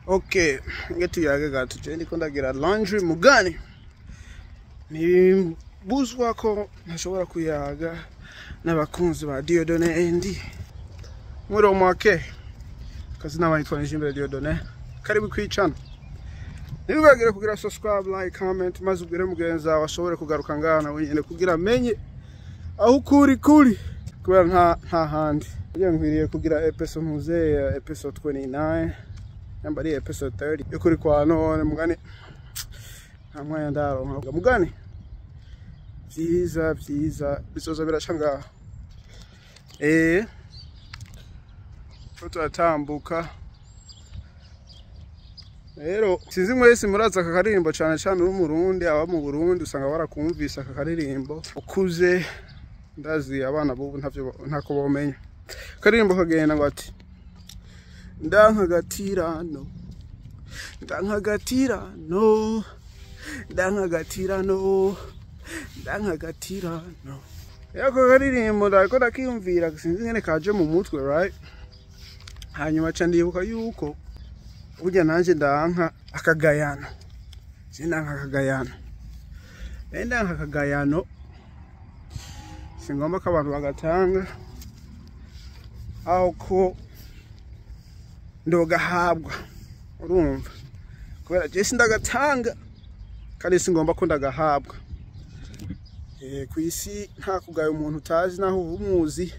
Okay, ngeti yage gato je ndiko ndagira laundry mugani. Ni buzwa ko ntashobora kuyaga n'abakunzi ba Diodone ndi. Muri omake. Kazi n'abanyitwanije imbere Diodone. Karibu kwicana. Nibagire kugira subscribe, like, comment, maze ubwire mugenza washobore kugaruka ngana wenyene kugira amenye aho ukuri kubera nta handi. Ngwiriye kugira episode muze episode 29. Nambari episode 30 yukuri kwanone mugani amwanya ndaro mugani vyiza bisoza biracanga foto atambuka rero sinzi mwese muraza akaririmbo cyane uri Murundi aba mu Burundi usanga barakumvisa akaririmbo ukuze ndazi abana bubu ntako bomenya akaririmbo kagenda ngo ati ndankagatirano yako karirimbo ndako ndakiyumvira sinzi ngene kaje mu mutwe right hanyuma ca ndibuka yuko burya nanje ndanka akagayano sindanka akagayano singomba ko abantu bagatanga aho ko ndogahabwa urumva kubera je sindagatanga kandi singomba ko ndagahabwa kwisi nta kugaya umuntu utazi naho umuzi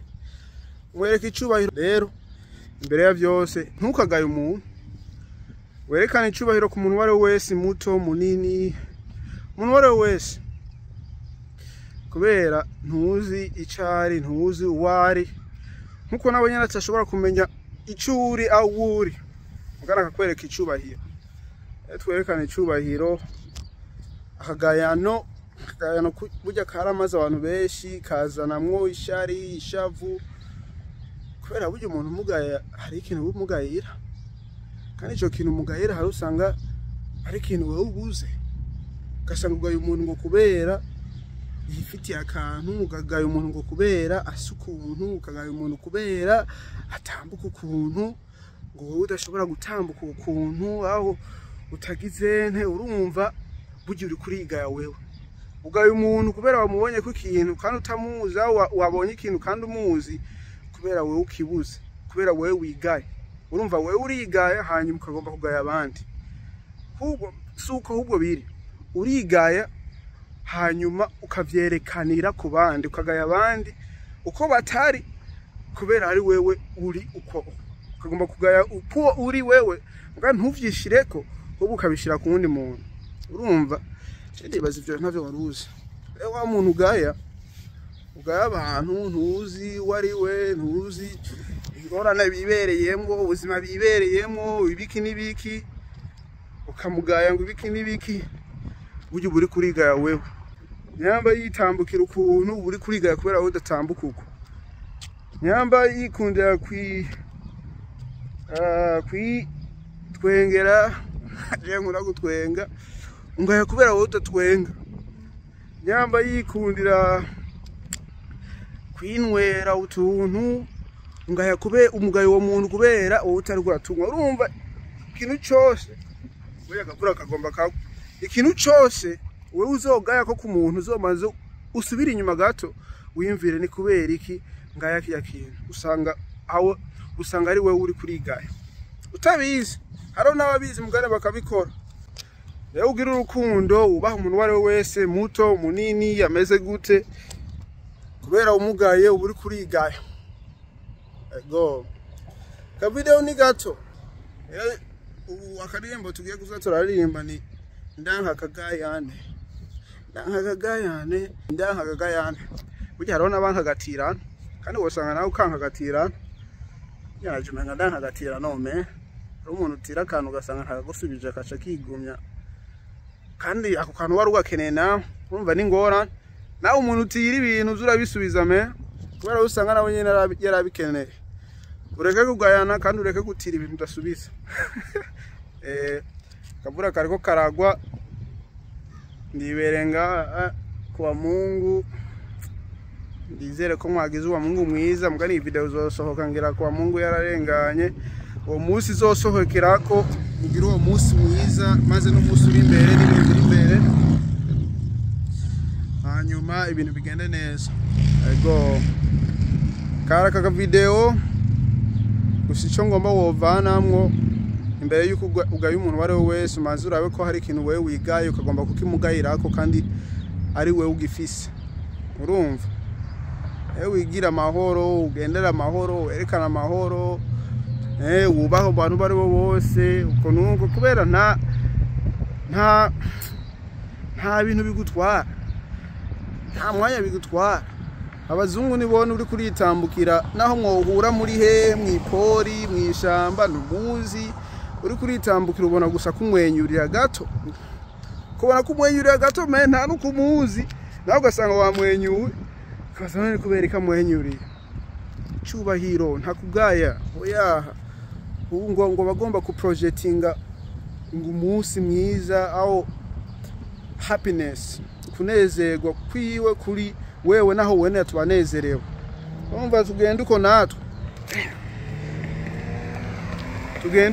mwereka icubahiro rero imbere ya byose ntukagaye umuntu werekana icubahiro ku muntu wari wese muto munini umuntu wari wese kubera ntuzi icari ntuzi uwari nkuko nabo nyene atashobora kumenya icuri awuri mugana akakwereka icubahiro twerekana icubahiro akagayano burya karamaze abantu benshi kazanamwo ishari ishavu kubera burya umuntu umugaya hari ikintu umugayira kandi ico kintu umugayira hari usanga ari ikintu wewe ubuze ugasanga ugaye umuntu ngo kubera yifitiye akantu ugagaye umuntu ngo kubera asukuntu ukagaye umuntu kubera atambuka ukuntu ngo wowe udashobora gutambuka ukuntu aho utagize nte urumva burya uri kurigaya wewe ugaye umuntu kubera wamubonye ko ikintu kandi utamuzi wabonye ikintu kandi umuzi kubera wewe ukibuze kubera wewe wigaye urumva wewe urigaya hanyuma ukagomba kugaya abandi hubwo suko hubwo biri urigaya hanyuma ukavyerekanira ku bandi ukagaya abandi uko batari kubera ari wewe uri uko ukagomba kugaya uko uri wewe muga ntuvyishireko ubwo ukabishira ku wundi muntu urumva ndibaza ivyo ntavyo waruzi wa muntu ugaya abantu ntuzi wari we ntuzi ingorane bibereyemwo ubuzima bibereyemwo ibiki nibiki ukamugaya ngo ibiki nibiki buryo buri kurigaya wewe nyamba yitambukira ukuntu buri kurigaya kubera aho udatambuka uko nyamba yikundira twengera je nkunda gutwenga ungaya kubera aho udatwenga nyamba yikundira kwinwera utuntu ungaya kube umugayo wo muntu kubera aho utari guratumwa urumva ikintu cyose wewe gakura kagomba ka ikintu cyose wewe uzogaya ko ku muntu uzomaze usubira inyuma gato wiyumvire ni kubera iki ngaya kiya kintu usanga ari wewe uri kurigaya utabizi haro nababizi mugane bakabikora rero ugira urukundo ubaha umuntu wari wese muto munini yameze gute kubera umugaye uri kurigaya ego ka video ni gato akaririmbo tugiye kuzaturaririmba ni ndankakagayane burya hariho n'abankagatirana kandi wosanga nawe ukankagatirana yaraje umenga ndankagatirana nome ari umuntu utira akantu ugasanga ntagusubije akaca kigumya kandi ako kantu wari ugakeneye nawe urumva ni ngorane nawe umuntu utira ibintu uzurabisubiza kubera usanga nawe nyene yarabikeneye ureke kugayana kandi ureke gutira ibintu udasubiza kabura kariko karagwa ndiberenga kwa Mungu ndizere ko mwagize uwa Mungu mwiza mugani video uzosohoka ngira kwa Mungu yararenganye uwo munsi zosohokerako mugira uwo munsi mwiza maze no munsi uri imbere n'ibintu biri imbere hanyuma ibintu bigende neza ego kara kaka video gusa ico ngomba wovanamwo imbere yuko ugaye umuntu wari wese umanze urabe ko hari ikintu wewe wigaye ukagomba kukimugayirako kandi ari wewe ugifise urumva wigira amahoro ugendera amahoro werekana amahoro wubaho abantu bari bo bose uko nuko kubera nta bintu bigutwara nta mwanya bigutwara abazungu nibone uri kuritambukira naho mwohura muri he mwipori mwishamba numuzi uri kuritambukira ubona gusa kumwenyurira gato kubona kumwenyurira gato me nta nukumuzi naho ugasanga wamwenyuwe kasana ni kubereka mwenyuriye cyubahiro ntakugaya oyaha ngo bagomba ku projectinga umunsi mwiza au happiness kunezerwa kwiwe kuri wewe naho wene tubanezerewe umva tugenda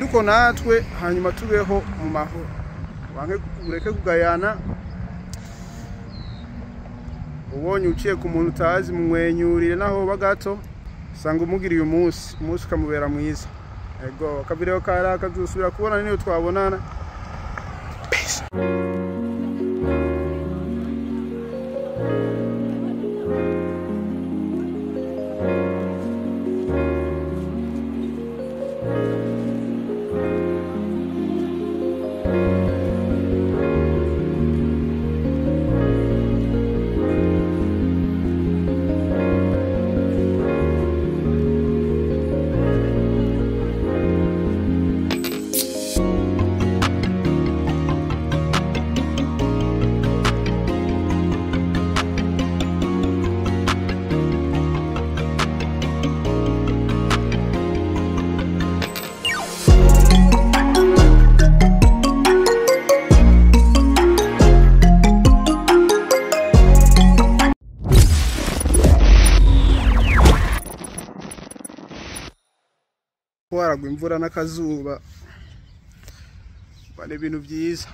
uko natwe hanyuma tubeho mu mahoro wange ureke kugayana ubonye uciye ku muntu utazi mumwenyurire naho bagato sanga umugiriye umunsi ukamubera mwiza ego akavireo karaka dusubira kubona niyo twabonana peace. Waragwa imvura n'akazuba bane ibintu byiza